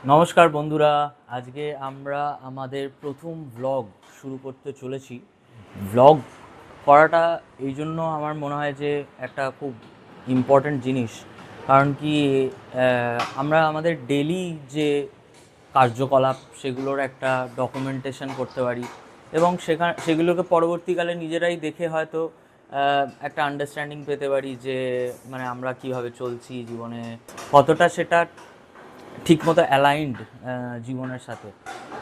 নমস্কার বন্ধুরা, আজকে আমরা আমাদের প্রথম ভ্লগ শুরু করতে চলেছি। ভ্লগ করাটা এই জন্য আমার মনে হয় যে একটা খুব ইম্পর্ট্যান্ট জিনিস, কারণ কি আমরা আমাদের ডেলি যে কার্যকলাপ সেগুলোর একটা ডকুমেন্টেশন করতে পারি এবং সেগুলোকে পরবর্তীকালে নিজেরাই দেখে হয়তো একটা আন্ডারস্ট্যান্ডিং পেতে পারি যে মানে আমরা কীভাবে চলছি জীবনে, কতটা সেটা ঠিকমতো অ্যালাইন্ড জীবনের সাথে।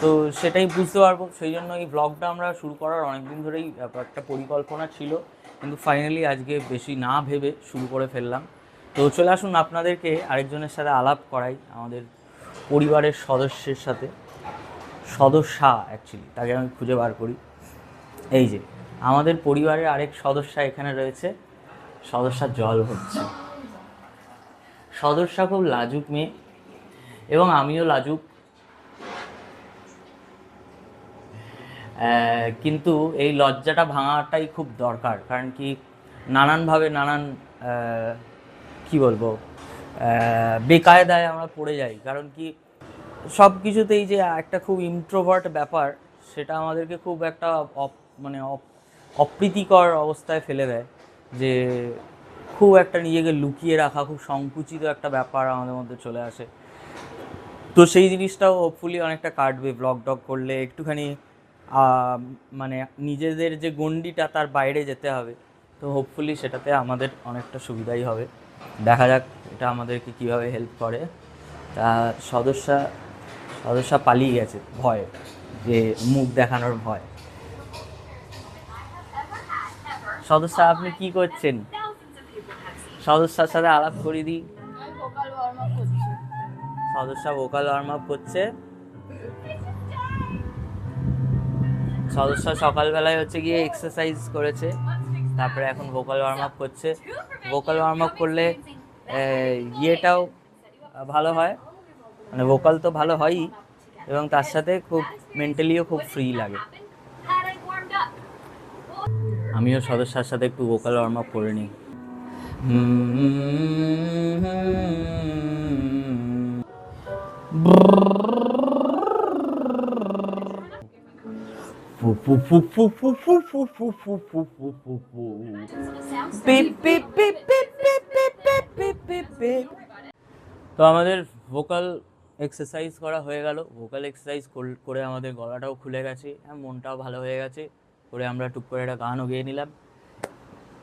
তো সেটাই বুঝতে পারবো। সেই জন্য এই ব্লগটা আমরা শুরু করার অনেক দিন ধরেই একটা পরিকল্পনা ছিল, কিন্তু ফাইনালি আজকে বেশি না ভেবে শুরু করে ফেললাম। তো চলে আসুন আপনাদেরকে আরেকজনের সাথে আলাপ করাই, আমাদের পরিবারের সদস্যের সাথে। সদস্যা অ্যাকচুয়ালি, তাকে আমি খুঁজে বার করি। এই যে আমাদের পরিবারের আরেক সদস্যা এখানে রয়েছে। সদস্যার জল হচ্ছে। সদস্যা খুব লাজুক মেয়ে এবং আমিও লাজুক, কিন্তু এই লজ্জাটা ভাঙাটাই খুব দরকার। কারণ কি নানানভাবে নানান কি বলবো বেকায়দায় আমরা পড়ে যাই। কারণ কি সব কিছুতেই যে একটা খুব ইন্ট্রোভার্ট ব্যাপার, সেটা আমাদেরকে খুব একটা মানে অপ্রীতিকর অবস্থায় ফেলে দেয়। যে খুব একটা নিজেকে লুকিয়ে রাখা, খুব সংকুচিত একটা ব্যাপার আমাদের মধ্যে চলে আসে। তো সেই জিনিসটাও হোপফুলি অনেকটা কাটবে ব্লগ টক করলে। একটুখানি মানে নিজেদের যে গণ্ডিটা তার বাইরে যেতে হবে। তো হোপফুলি সেটাতে আমাদের অনেকটা সুবিধাই হবে। দেখা যাক এটা আমাদেরকে কীভাবে হেল্প করে। তা সদস্যা সদস্যা পালিয়ে গেছে ভয়, যে মুখ দেখানোর ভয়। সদস্যা আপনি কি করছেন? সদস্যার সাথে আলাপ করিয়ে দিই। সদস্যা ভোকাল ওয়ার্ম আপ করছে। সদস্যা সকালবেলায় হচ্ছে গিয়ে এক্সারসাইজ করেছে, তারপরে এখন ভোকাল ওয়ার্ম আপ করছে। ভোকাল ওয়ার্ম আপ করলে ইয়েটাও ভালো হয়, মানে ভোকাল তো ভালো হয়ই এবং তার সাথে খুব মেন্টালিও খুব ফ্রি লাগে। আমিও সদস্যার সাথে একটু ভোকাল ওয়ার্ম আপ করে নিই। তো আমাদের ভোকাল এক্সারসাইজ করা হয়ে গেল। ভোকাল এক্সারসাইজ করে আমাদের গলাটাও খুলে গেছে, মনটাও ভালো হয়ে গেছে। করে আমরা টুক করে একটা গানও গেয়ে নিলাম।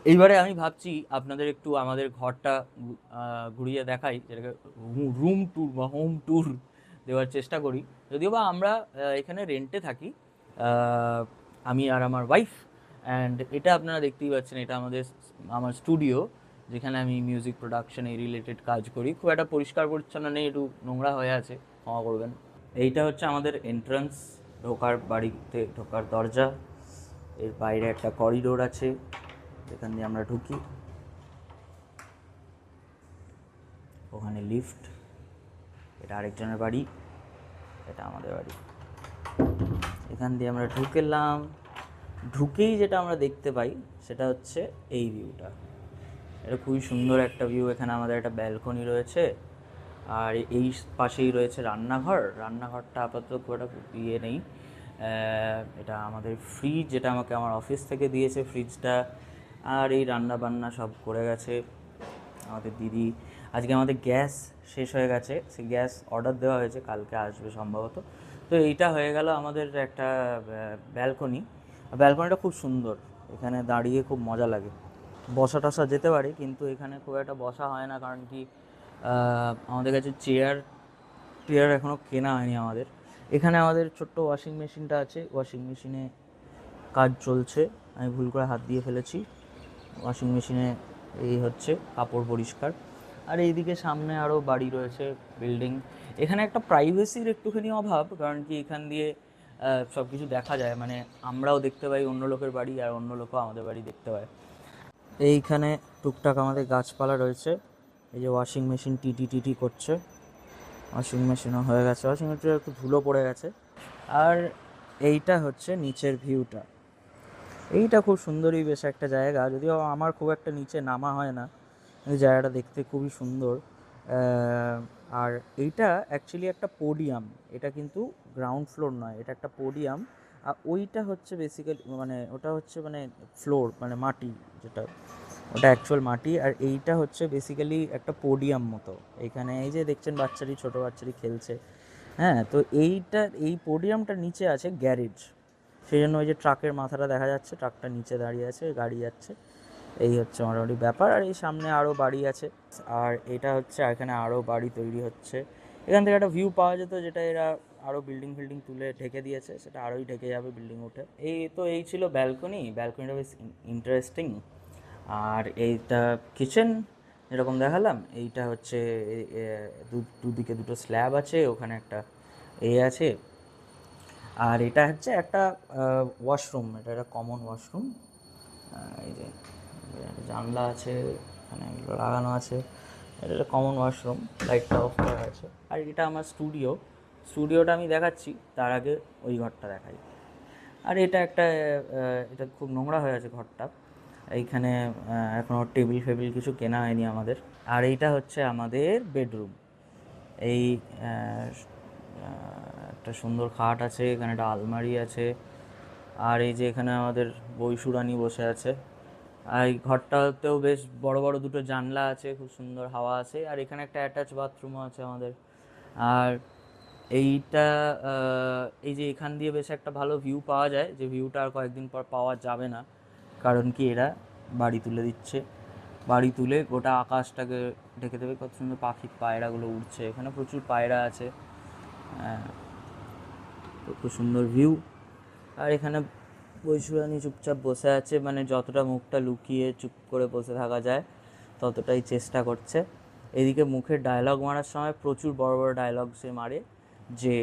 এইবারে আমি ভাবছি আপনাদের একটু আমাদের ঘরটা ঘুরিয়ে দেখাই, যেটাকে রুম ট্যুর বা হোম ট্যুর দেওয়ার চেষ্টা করি। যদিও বা আমরা এখানে রেন্টে থাকি, আমি আর আমার ওয়াইফ। অ্যান্ড এটা আপনারা দেখতেই পাচ্ছেন, এটা আমার স্টুডিও, যেখানে আমি মিউজিক প্রোডাকশন এই রিলেটেড কাজ করি। খুব একটা পরিষ্কার পরিচ্ছন্ন নেই, একটু নোংরা হয়ে আছে, ক্ষমা করবেন। এইটা হচ্ছে আমাদের এন্ট্রান্স, বাড়িতে ঢোকার দরজা। এর বাইরে একটা করিডোর আছে, এখান দিয়ে আমরা ঢুকি। ওখানে লিফট, এটা আরেকজনের বাড়ি, এটা আমাদের বাড়ি। এখান দিয়ে আমরা ঢুকেলাম। ঢুকেই যেটা আমরা দেখতে পাই সেটা হচ্ছে এই ভিউটা। এটা খুবই সুন্দর একটা ভিউ। এখানে আমাদের একটা ব্যালকনি রয়েছে, আর এই পাশেই রয়েছে রান্নাঘর। রান্নাঘরটা আপাতত খুব একটা ইয়ে নেই। এটা আমাদের ফ্রিজ, যেটা আমাকে আমার অফিস থেকে দিয়েছে ফ্রিজটা। আর এই রান্না বান্না সব করে গেছে আমাদের দিদি। আজকে আমাদের গ্যাস শেষ হয়ে গেছে, সেই গ্যাস অর্ডার দেওয়া হয়েছে, কালকে আসবে সম্ভবত। তো এইটা হয়ে গেল আমাদের একটা ব্যালকনি। ব্যালকনিটা খুব সুন্দর, এখানে দাঁড়িয়ে খুব মজা লাগে। বসা টসা যেতে পারে, কিন্তু এখানে খুব একটা বসা হয় না। কারণ কি আমাদের কাছে টেয়ার এখনও কেনা হয়নি আমাদের। এখানে আমাদের ছোট্ট ওয়াশিং মেশিনটা আছে, ওয়াশিং মেশিনে কাজ চলছে। আমি ভুল করে হাত দিয়ে ফেলেছি। ওয়াশিং মেশিনে এই হচ্ছে কাপড় পরিষ্কার। আর এইদিকে সামনে আরও বাড়ি রয়েছে, বিল্ডিং। এখানে একটা প্রাইভেসির একটুখানি অভাব, কারণ কি এখান দিয়ে সব কিছু দেখা যায়, মানে আমরাও দেখতে পাই অন্য লোকের বাড়ি, আর অন্য লোকও আমাদের বাড়ি দেখতে পায়। এইখানে টুকটাক আমাদের গাছপালা রয়েছে। এই যে ওয়াশিং মেশিন টিটি করছে, ওয়াশিং মেশিনও হয়ে গেছে। ওয়াশিং মেশিনে একটু ধুলো পড়ে গেছে। আর এইটা হচ্ছে নিচের ভিউটা। এইটা খুব সুন্দরই বেশ একটা জায়গা, যদিও আমার খুব একটা নিচে নামা হয় না, এই জায়গাটা দেখতে খুবই সুন্দর। আর এইটা অ্যাকচুয়ালি একটা পোডিয়াম, এটা কিন্তু গ্রাউন্ড ফ্লোর নয়, এটা একটা পোডিয়াম। আর ওইটা হচ্ছে বেসিক্যালি মানে ওটা হচ্ছে মানে ফ্লোর মানে মাটি, যেটা ওটা অ্যাকচুয়াল মাটি। আর এইটা হচ্ছে বেসিক্যালি একটা পোডিয়াম মতো। এইখানে এই যে দেখছেন বাচ্চারি, ছোটো বাচ্চারি খেলছে, হ্যাঁ। তো এই পোডিয়ামটার নিচে আছে গ্যারেজ, সেই জন্য ওই যে ট্রাকের মাথাটা দেখা যাচ্ছে, ট্রাকটা নিচে দাঁড়িয়ে আছে, গাড়ি যাচ্ছে। এই হচ্ছে মোটামুটি ব্যাপার। আর এই সামনে আরও বাড়ি আছে, আর এটা হচ্ছে এখানে আরও বাড়ি তৈরি হচ্ছে। এখান থেকে একটা ভিউ পাওয়া যেত, যেটা এরা আরও বিল্ডিং ফিল্ডিং তুলে ঢেকে দিয়েছে, সেটা আরোই ঢেকে যাবে বিল্ডিং উঠে। এই ছিল ব্যালকনিটা বেশ ইন্টারেস্টিং। আর এইটা কিচেন যেরকম দেখালাম, এইটা হচ্ছে দুদিকে দুটো স্ল্যাব আছে, ওখানে একটা আছে। আর এটা হচ্ছে একটা ওয়াশরুম, এটা একটা কমন ওয়াশরুম। এই যে একটা জানলা আছে, এখানে এগুলো লাগানো আছে, এটা একটা কমন ওয়াশরুম, লাইটটা অফ করা আছে। আর এটা আমার স্টুডিওটা আমি দেখাচ্ছি, তার আগে ওই ঘরটা দেখাই। আর এটা একটা এটা খুব নোংরা হয়ে আছে ঘরটা, এইখানে এখনও টেবিল ফেবিল কিছু কেনা হয়নি আমাদের। আর এইটা হচ্ছে আমাদের বেডরুম। এই একটা সুন্দর খাট আছে, এখানে একটা আলমারি আছে, আর এই যে এখানে আমাদের বইসুরানি বসে আছে। আর এই ঘরটাতেও বেশ বড় বড় দুটো জানলা আছে, খুব সুন্দর হাওয়া আছে। আর এখানে একটা অ্যাটাচ বাথরুমও আছে আমাদের। আর এইটা এই যে এখান দিয়ে বেশ একটা ভালো ভিউ পাওয়া যায়, যে ভিউটা আর কয়েকদিন পর পাওয়া যাবে না, কারণ কি এরা বাড়ি তুলে দিচ্ছে, বাড়ি তুলে গোটা আকাশটাকে ঢেকে দেবে। কত সুন্দর পাখির পায়রাগুলো উড়ছে, এখানে প্রচুর পায়রা আছে, খুব সুন্দর ভিউ। আর এখানে বৈশুরানি চুপচাপ বসে আছে, মানে যতটা মুখটা লুকিয়ে চুপ করে বসে থাকা যায় ততটাই চেষ্টা করছে। এদিকে মুখের ডায়লগ মারার সময় প্রচুর বড় বড় ডায়লগ সে মারে, যে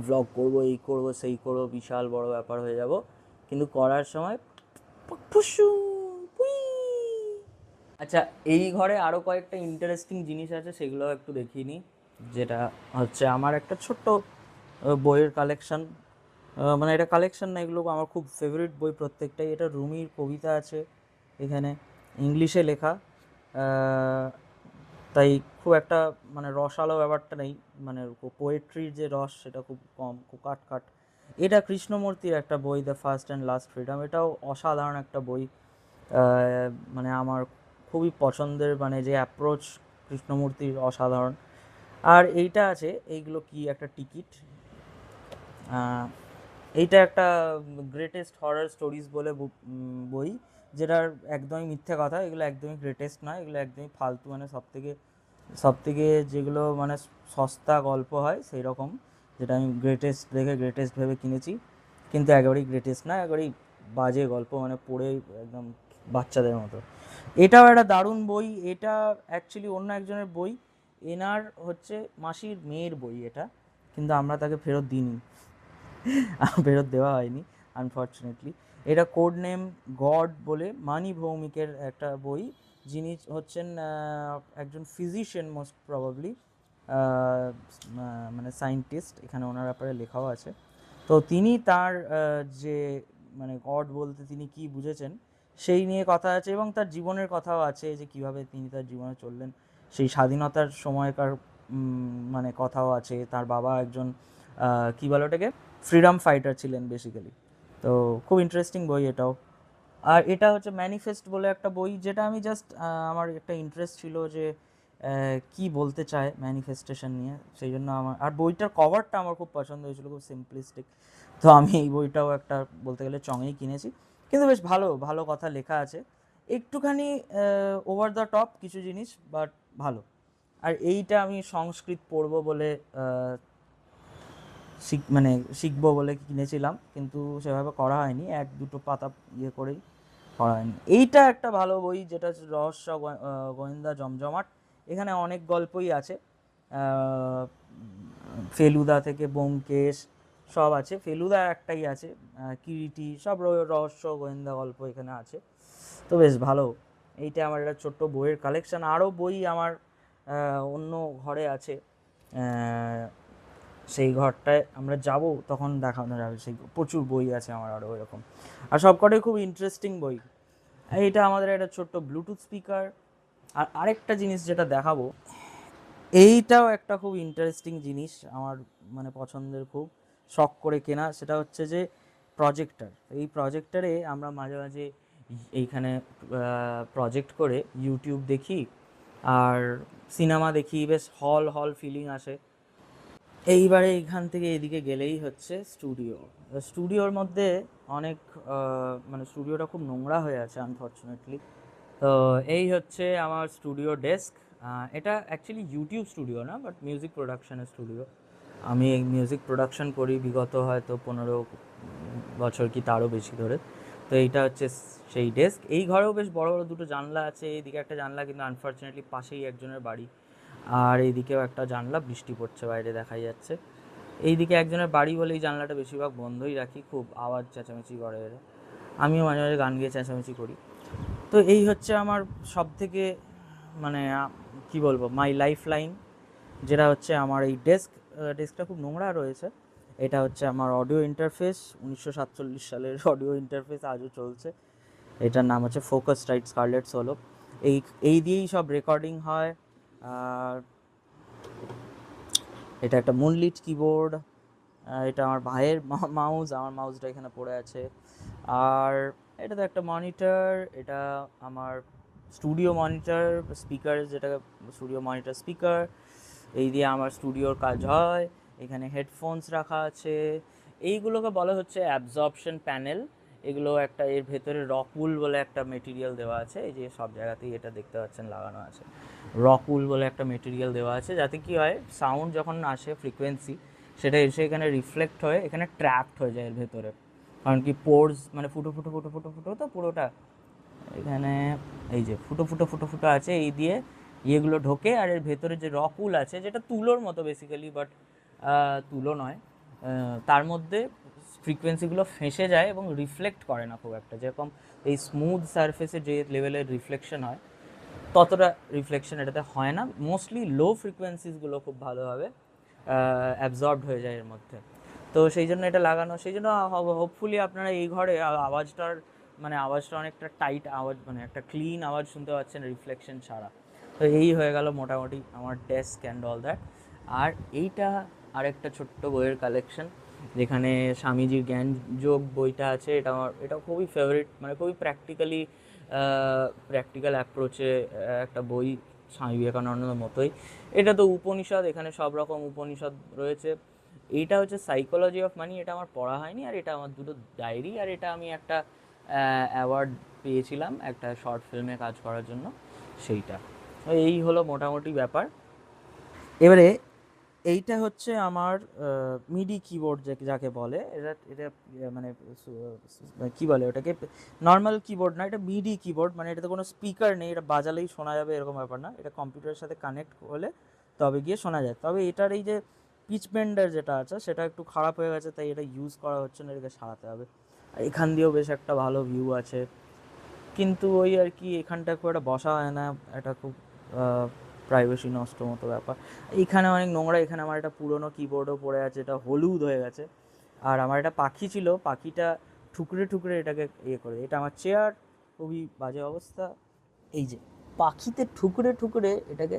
ব্লগ করবো, এই করবো, সেই করবো, বিশাল বড় ব্যাপার হয়ে যাব, কিন্তু করার সময় ফুসু পুই। আচ্ছা, এই ঘরে আরও কয়েকটা ইন্টারেস্টিং জিনিস আছে, সেগুলো একটু দেখিয়ে নিই। যেটা হচ্ছে আমার একটা ছোট্ট বইয়ের কালেকশন, মানে এটা কালেকশন না, এগুলো আমার খুব ফেভারিট বই প্রত্যেকটাই। এটা রুমির কবিতা আছে এখানে, ইংলিশে লেখা, তাই খুব একটা মানে রসালো ব্যাপারটা নেই, মানে পোয়েট্রির যে রস সেটা খুব কম, খুব কাট। এটা কৃষ্ণমূর্তির একটা বই, the first and last freedom, এটাও অসাধারণ একটা বই। মানে আমার খুবই পছন্দের, মানে যে অ্যাপ্রোচ কৃষ্ণমূর্তির অসাধারণ। আর এইটা আছে, এইগুলো কি একটা টিকিট, এইটা একটা গ্রেটেস্ট হরর স্টোরিজ বলে বই, যেটার একদমই মিথ্যে কথা, এগুলো একদমই গ্রেটেস্ট নয়, এগুলো একদমই ফালতু, মানে সব থেকে যেগুলো মানে সস্তা গল্প হয় সেই রকম, যেটা আমি গ্রেটেস্ট দেখে গ্রেটেস্ট ভেবে কিনেছি, কিন্তু একেবারেই গ্রেটেস্ট না, একেবারেই বাজে গল্প, মানে পড়ে একদম বাচ্চাদের মতো। এটাও একটা দারুণ বই, এটা অ্যাকচুয়ালি অন্য একজনের বই, এনার হচ্ছে মাসির মেয়ের বই এটা, কিন্তু আমরা তাকে ফেরত দিইনি, ফেরত দেওয়া হয়নি আনফর্চুনেটলি। এটা কোড নেম গড বলে মানি ভৌমিকের একটা বই, যিনি হচ্ছেন একজন ফিজিশিয়ান মোস্ট প্রবাবলি, মানে সায়েন্টিস্ট, এখানে ওনার ব্যাপারে লেখাও আছে। তো তিনি তার যে মানে গড বলতে তিনি কি বুঝেছেন সেই নিয়ে কথা আছে, এবং তার জীবনের কথাও আছে, যে কিভাবে তিনি তার জীবনে চললেন, সেই স্বাধীনতার সময়কার মানে কথাও আছে। তার বাবা একজন কী বলে ওটাকে, ফ্রিডম ফাইটার ছিলেন বেসিক্যালি। তো খুব ইন্টারেস্টিং বই এটাও। আর এটা হচ্ছে ম্যানিফেস্ট বলে একটা বই, যেটা আমি জাস্ট আমার একটা ইন্টারেস্ট ছিল যে কি বলতে চায় ম্যানিফেস্টেশন নিয়ে, সেই জন্য আমার, আর বইটার কভারটা আমার খুব পছন্দ হয়েছিল, খুব সিম্পলিস্টিক, তো আমি এই বইটাও একটা বলতে গেলে চঙেই কিনেছি, কিন্তু বেশ ভালো ভালো কথা লেখা আছে, একটুখানি ওভার দ্য টপ কিছু জিনিস, বাট ভালো। আর এইটা আমি সংস্কৃত পড়বো বলে মানে শিখবো বলে কিনেছিলাম, কিন্তু সেভাবে করা হয়নি, এক দুটো পাতা ইয়ে করেই করা হয়নি। এইটা একটা ভালো বই, যেটা হচ্ছে রহস্য গোয়েন্দা জমজমাট, এখানে অনেক গল্পই আছে, ফেলুদা থেকে ব্যোমকেশ সব আছে, ফেলুদা একটাই আছে, কিরিটি, সব রহস্য গোয়েন্দা গল্প এখানে আছে, তো বেশ ভালো। এইটা আমার একটা ছোট্ট বইয়ের কালেকশন। আরও বই আমার অন্য ঘরে আছে, সেই ঘরটায় আমরা যাব তখন দেখানো যাবে, সেই প্রচুর বই আছে আমার আরও এরকম, আর সবকটাই খুব ইন্টারেস্টিং বই। এইটা আমাদের একটা ছোট্ট ব্লুটুথ স্পিকার। আর আরেকটা জিনিস যেটা দেখাবো, এইটাও একটা খুব ইন্টারেস্টিং জিনিস আমার, মানে পছন্দের, খুব শখ করে কেনা, সেটা হচ্ছে যে প্রজেক্টর। এই প্রজেক্টরে আমরা মাঝে মাঝে এইখানে প্রজেক্ট করে ইউটিউব দেখি আর সিনেমা দেখি, বেশ হল হল ফিলিং আসে। এইবারে এইখান থেকে এদিকে গেলেই হচ্ছে স্টুডিও। স্টুডিওর মধ্যে অনেক মানে স্টুডিওটা খুব নোংরা হয়ে আছে আনফর্চুনেটলি। তো এই হচ্ছে আমার স্টুডিও ডেস্ক। এটা অ্যাকচুয়ালি ইউটিউব স্টুডিও না, বাট মিউজিক প্রোডাকশনের স্টুডিও। আমি এই মিউজিক প্রোডাকশন করি বিগত হয়তো 15 বছর কি তারও বেশি ধরে। তো এইটা হচ্ছে সেই ডেস্ক। এই ঘরেও বেশ বড় বড় দুটো জানলা আছে, এইদিকে একটা জানলা কিন্তু আনফর্চুনেটলি পাশেই একজনের বাড়ি, আর এইদিকেও একটা জানলা, বৃষ্টি পড়ছে বাইরে দেখাই যাচ্ছে। এইদিকে একজনের বাড়ি বলে এই জানলাটা বেশিরভাগ বন্ধই রাখি, খুব আওয়াজ চেঁচামেচি করে এরা। আমিও মাঝে মাঝে গান গেয়ে চেঁচামেচি করি। তো এই হচ্ছে আমার সব থেকে, মানে কি বলবো, মাই লাইফ লাইন, যেটা হচ্ছে আমার এই ডেস্ক। ডেস্কটা খুব নোংরা রয়েছে। এটা হচ্ছে আমার অডিও ইন্টারফেস, 1947 সালের অডিও ইন্টারফেস, আজও চলছে। এটার নাম হচ্ছে ফোকাস রাইট স্কারলেট সোলো। এই এই দিয়েই সব রেকর্ডিং হয়। আর এটা একটা মুনলিট কিবোর্ড। এটা আমার ভাইয়ের মাউস, আমার মাউসটা এখানে পড়ে আছে। আর এটা তো একটা মনিটর, এটা আমার স্টুডিও মনিটর, স্পিকার, যেটা স্টুডিও মনিটর স্পিকার। এই দিয়ে আমার স্টুডিওর কাজ হয়। এখানে হেডফোনস রাখা আছে। এইগুলোকে বলা হচ্ছে অ্যাবজর্পশন প্যানেল। এগুলো একটা, এর ভেতরে রকউল বলে একটা মেটেরিয়াল দেওয়া আছে, এই যে সব জায়গাতেই এটা দেখতে পাচ্ছেন লাগানো আছে। রকউল বলে একটা মেটেরিয়াল দেওয়া আছে, যাতে কি হয়, সাউন্ড যখন আসে ফ্রিকোয়েন্সি, সেটা এসে এখানে রিফ্লেক্ট হয়ে এখানে ট্র্যাপড হয়ে যায় এর ভেতরে। কারণ কি পোর্স, মানে ফুটো ফুটো ফুটো ফুটো ফুটো তো পুরোটা এখানে, এই যে ফুটো ফুটো ফুটো ফুটো আছে, এই দিয়ে ইয়েগুলো ঢোকে। আর এর ভেতরে যে রকুল আছে, যেটা তুলোর মতো বেসিক্যালি, বাট তুলো নয়, তার মধ্যে ফ্রিকোয়েন্সিগুলো ফেঁসে যায় এবং রিফ্লেক্ট করে না খুব একটা। যেরকম এই স্মুথ সারফেসে যে লেভেলের রিফ্লেকশন হয়, ততটা রিফ্লেকশন এটাতে হয় না। মোস্টলি লো ফ্রিকোয়েন্সিসগুলো খুব ভালোভাবে অ্যাবজর্বড হয়ে যায় এর মধ্যে। তো সেই জন্য এটা লাগানো, সেই জন্য হোপফুলি আপনারা এই ঘরে আওয়াজটার, মানে আওয়াজটা অনেকটা টাইট আওয়াজ, মানে একটা ক্লিন আওয়াজ শুনতে পাচ্ছেন রিফ্লেকশন ছাড়া। তো এই হয়ে গেল মোটামুটি আমার ডেস্ক অ্যান্ড অল দ্যাট। আর এইটা আরেকটা ছোট্ট বইয়ের কালেকশন, যেখানে স্বামীজির জ্ঞানযোগ বইটা আছে। এটা আমার, এটা খুবই ফেভারিট, মানে খুবই প্র্যাকটিক্যাল অ্যাপ্রোচে একটা বই, স্বামী বিবেকানন্দের মতোই। এটা তো উপনিষদ, এখানে সব রকম উপনিষদ রয়েছে। এইটা হচ্ছে সাইকোলজি অফ মানি, এটা আমার পড়া হয়নি। আর এটা আমার দুটো ডায়েরি, আর এটা আমি একটা অ্যাওয়ার্ড পেয়েছিলাম একটা শর্ট ফিল্মে কাজ করার জন্য, সেইটা। তো এই হলো মোটামুটি ব্যাপার। এবারে এইটা হচ্ছে আমার মিডি কিবোর্ড, যাকে বলে। এটা এটা মানে কি বলে ওটাকে, নর্মাল কিবোর্ড না, এটা মিডি কিবোর্ড। মানে এটাতে কোনো স্পিকার নেই, এটা বাজালেই শোনা যাবে এরকম ব্যাপার না। এটা কম্পিউটারের সাথে কানেক্ট হলে তবে গিয়ে শোনা যায়। তবে এটার এই যে পিচ বেন্ডার যেটা আছে, সেটা একটু খারাপ হয়ে গেছে, তাই এটা ইউজ করা হচ্ছে না, এটাকে সারাতে হবে। আর এখান দিয়েও বেশ একটা ভালো ভিউ আছে, কিন্তু ওই আর কি, এখানটা খুব একটা বসা হয় না, এটা খুব প্রাইভেসি নষ্ট মতো ব্যাপার। এইখানে অনেক নোংরা, এখানে আমার একটা পুরনো কিবোর্ডও পড়ে আছে, এটা হলুদ হয়ে গেছে। আর আমার একটা পাখি ছিল, পাখিটা ঠুকরে ঠুকরে এটাকে ইয়ে করে। এটা আমার চেয়ার, খুবই বাজে অবস্থা। এই যে পাখিতে ঠুকরে ঠুকরে এটাকে,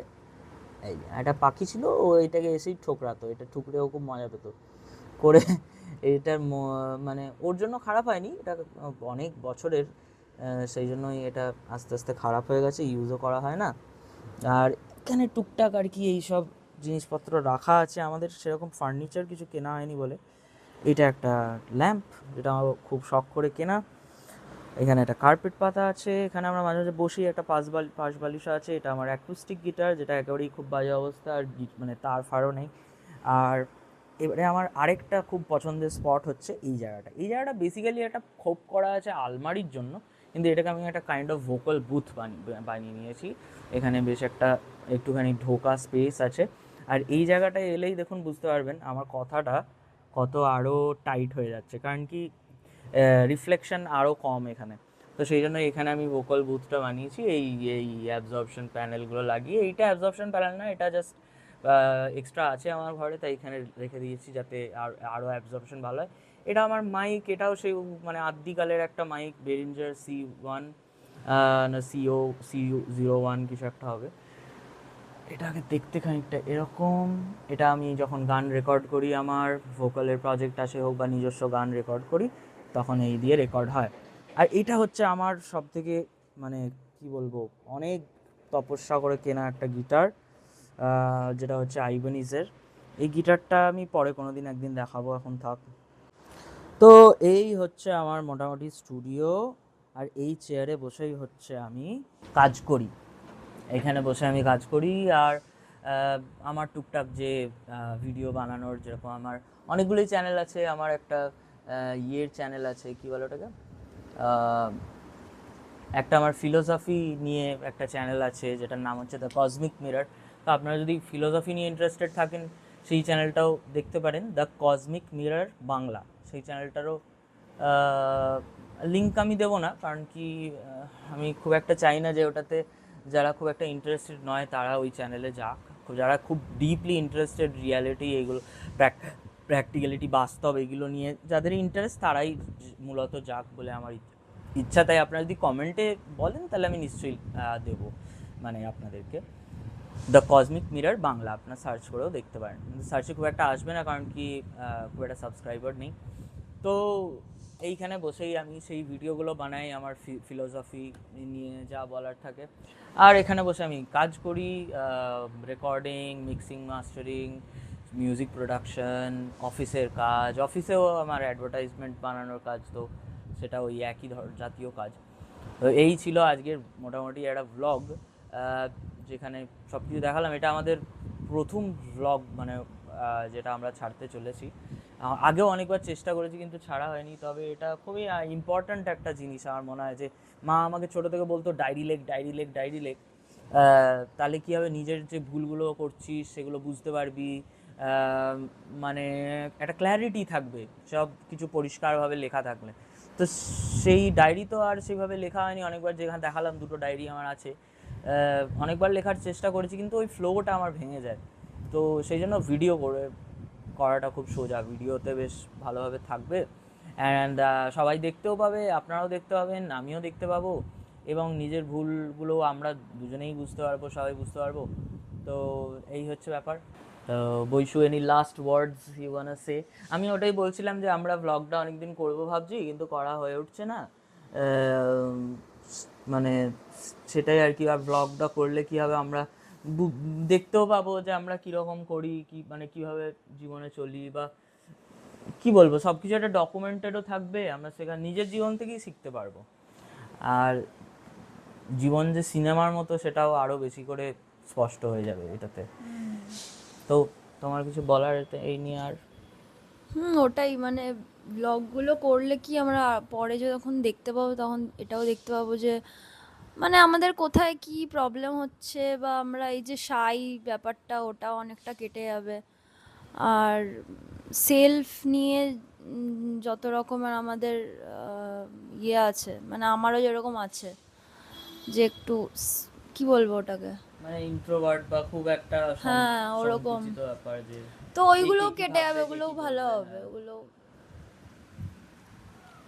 এই যে একটা পাখি ছিল, ও এটাকে এসেই ঠোকরাতো, এটা ঠুকরেও খুব মজা পেতো করে। এটার মানে ওর জন্য খারাপ হয়নি, এটা অনেক বছরের, সেই জন্যই এটা আস্তে আস্তে খারাপ হয়ে গেছে, ইউজও করা হয় না। আর এখানে টুকটাক আর কি এইসব জিনিসপত্র রাখা আছে, আমাদের সেরকম ফার্নিচার কিছু কেনা হয়নি বলে। এটা একটা ল্যাম্প, যেটা আমার খুব শখ করে কেনা। এখানে একটা কার্পেট পাতা আছে, এখানে আমরা মাঝে মাঝে বসি। একটা পাশ বালিশা আছে। এটা আমার অ্যাকুস্টিক গিটার, যেটা একেবারেই খুব বাজে অবস্থা, আর মানে তার ফারও নেই। আর এবারে আমার আরেকটা খুব পছন্দের স্পট হচ্ছে এই জায়গাটা। এই জায়গাটা বেসিক্যালি একটা খোপ করা আছে আলমারির জন্য, কিন্তু এটাকে আমি একটা কাইন্ড অফ ভোকাল বুথ বানিয়ে নিয়েছি। এখানে বেশ একটা একটুখানি ঢোকা স্পেস আছে। আর এই জায়গাটায় এলেই দেখুন বুঝতে পারবেন আমার কথাটা কত আরও টাইট হয়ে যাচ্ছে, কারণ কি রিফ্লেকশন আরও কম এখানে। তো সেই জন্য এখানে আমি ভোকাল বুথটা বানিয়েছি এই এই অ্যাবজর্পশন প্যানেলগুলো লাগিয়ে। এইটা অ্যাবজর্পশন প্যানেল না, এটা জাস্ট এক্সট্রা আছে আমার ঘরে, তাই এখানে রেখে দিয়েছি যাতে আরও অ্যাবজর্পশন ভালো হয়। এটা আমার মাইক, এটাও সেই মানে আদ্যিকালের একটা মাইক, বেরিঞ্জার C1 না CO 01 কিছু একটা হবে। এটাকে দেখতে খানিকটা এরকম। এটা আমি যখন গান রেকর্ড করি, আমার ভোকালের প্রজেক্ট আসে হোক বা নিজস্ব গান রেকর্ড করি, তখন এই দিয়ে রেকর্ড হয়। আর এটা হচ্ছে আমার সবথেকে মানে কি বলবো, অনেক তপস্যা করে কেনা একটা গিটার, যেটা হচ্ছে আইবেনিজের। এই গিটারটা আমি পরে কোনো দিন একদিন দেখাবো, এখন থাক। তো এই হচ্ছে আমার মোটামুটি স্টুডিও, আর এই চেয়ারে বসেই হচ্ছে আমি কাজ করি। এখানে বসে আমি কাজ করি। আর আমার টুকটাক যে ভিডিও বানানোর, যেরকম আমার অনেকগুলোই চ্যানেল আছে। আমার একটা ইয়ের চ্যানেল আছে, কি বলে ওটাকে, আহ, একটা আমার ফিলোসফি নিয়ে একটা চ্যানেল আছে, যেটার নাম হচ্ছে দ্য কসমিক মিরর। তো আপনারা যদি ফিলোসফি নিয়ে ইন্টারেস্টেড থাকেন, সেই চ্যানেলটাও দেখতে পারেন, দ্য কসমিক মিরর বাংলা। সেই চ্যানেলটারও লিঙ্ক আমি দেবো না, কারণ কি আমি খুব একটা চাই না যে ওটাতে যারা খুব একটা ইন্টারেস্টেড নয় তারা ওই চ্যানেলে যাক। যারা খুব ডিপলি ইন্টারেস্টেড, রিয়ালিটি এগুলো, প্র্যাকটিক্যালিটি, বাস্তব এগুলো নিয়ে যাদের ইন্টারেস্ট, তারাই মূলত যাক বলে আমার ইচ্ছা। তাই আপনারা যদি কমেন্টে বলেন তাহলে আমি নিশ্চয়ই দেবো মানে আপনাদেরকে। দ্য কসমিক মিরর বাংলা আপনার সার্চ করেও দেখতে পারেন, সার্চে খুব একটা আসবে না, কারণ কি খুব একটা সাবস্ক্রাইবার নেই। তো এইখানে বসেই আমি সেই ভিডিওগুলো বানাই, আমার ফিলোসফি নিয়ে যা বলার থাকে। আর এখানে বসে আমি কাজ করি, recording, mixing, mastering, music production, অফিসের কাজ। অফিসেও আমার অ্যাডভার্টাইজমেন্ট বানানোর কাজ, তো সেটা ওই একই জাতীয় কাজ। তো এই ছিল আজকের মোটামুটি একটা ভ্লগ, যেখানে সব কিছু দেখালাম। এটা আমাদের প্রথম ভ্লগ, মানে যেটা আমরা ছাড়তে চলেছি। আগেও অনেকবার চেষ্টা করেছি কিন্তু ছাড়া হয়নি। তবে এটা খুবই ইম্পর্ট্যান্ট একটা জিনিস আমার মনে হয়, যে মা আমাকে ছোটো থেকে বলতো ডায়েরি লেখ, ডায়েরি লেখ, ডায়েরি লেখ। তাহলে কী হবে, নিজের যে ভুলগুলো করছিস সেগুলো বুঝতে পারবি, মানে একটা ক্ল্যারিটি থাকবে সব কিছু পরিষ্কারভাবে লেখা থাকলে। তো সেই ডায়েরি তো আর সেইভাবে লেখা হয়নি। অনেকবার, যেখানে দেখালাম দুটো ডায়েরি আমার আছে, অনেকবার লেখার চেষ্টা করেছি, কিন্তু ওই ফ্লোটা আমার ভেঙে যায়। তো সেই জন্য ভিডিও করাটা খুব সোজা, ভিডিওতে বেশ ভালোভাবে থাকবে, অ্যান্ড সবাই দেখতেও পাবে, আপনারাও দেখতে পাবেন, আমিও দেখতে পাবো, এবং নিজের ভুলগুলো আমরা দুজনেই বুঝতে পারবো, সবাই বুঝতে পারবো। তো এই হচ্ছে ব্যাপার। তো Baishu, any last words you wanna say? আমি ওটাই বলছিলাম যে আমরা ব্লগটা অনেকদিন করবো ভাবছি, কিন্তু করা হয়ে উঠছে না। মানে সেটাই আর কি। আর ব্লগটা করলে কি হবে, আমরা দেখতেও পাবো যে আমরা কীরকম করি, কি মানে কীভাবে জীবনে চলি, বা কি বলবো, সব কিছু একটা ডকুমেন্টেডও থাকবে। আমরা সেখানে নিজের জীবন থেকেই শিখতে পারবো। আর জীবন যে সিনেমার মতো, সেটাও আরও বেশি করে স্পষ্ট হয়ে যাবে এটাতে। তো তোমার কিছু বলার এই নিয়ে আর? ওটাই মানে ব্লগগুলো করলে কি আমরা পরে যখন দেখতে পাবো তখন এটাও দেখতে পাবো যে মানে আমাদের কোথায় কি প্রবলেম হচ্ছে, বা আমরা এই যে শাই ব্যাপারটা ওটাও অনেকটা কেটে যাবে। আর সেলফ নিয়ে যত রকমের আমাদের ইয়ে আছে, মানে আমারও যেরকম আছে যে একটু কি বলবো ওটাকে, মানে ইন্ট্রোভার্ট বা খুব একটা হ্যাঁ ওরকম, সংকুচিত ব্যাপার, যে তো কে ওইগুলো কি কি কেটে যাবে, ভাববে, কে ওগুলোও কি ভালো করবে। হবে হ্যাঁ, ওগুলো।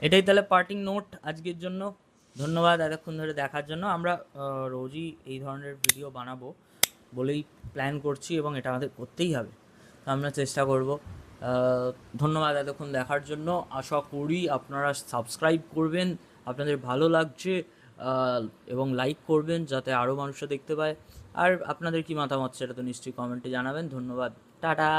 এটাই তাহলে পার্টিং নোট আজকের জন্য। ধন্যবাদ এতক্ষণ ধরে দেখার জন্য। আমরা রোজই এই ধরনের ভিডিও বানাবো বলেই প্ল্যান করছি, এবং এটা আমাদের করতেই হবে। তো আমরা চেষ্টা করব। ধন্যবাদ এতক্ষণ দেখার জন্য। আশা করি আপনারা সাবস্ক্রাইব করবেন, আপনাদের ভালো লাগছে, এবং লাইক করবেন যাতে আরও মানুষরা দেখতে পায়। আর আপনাদের কি মতামত সেটা তো নিশ্চয়ই কমেন্টে জানাবেন। ধন্যবাদ, টাটা।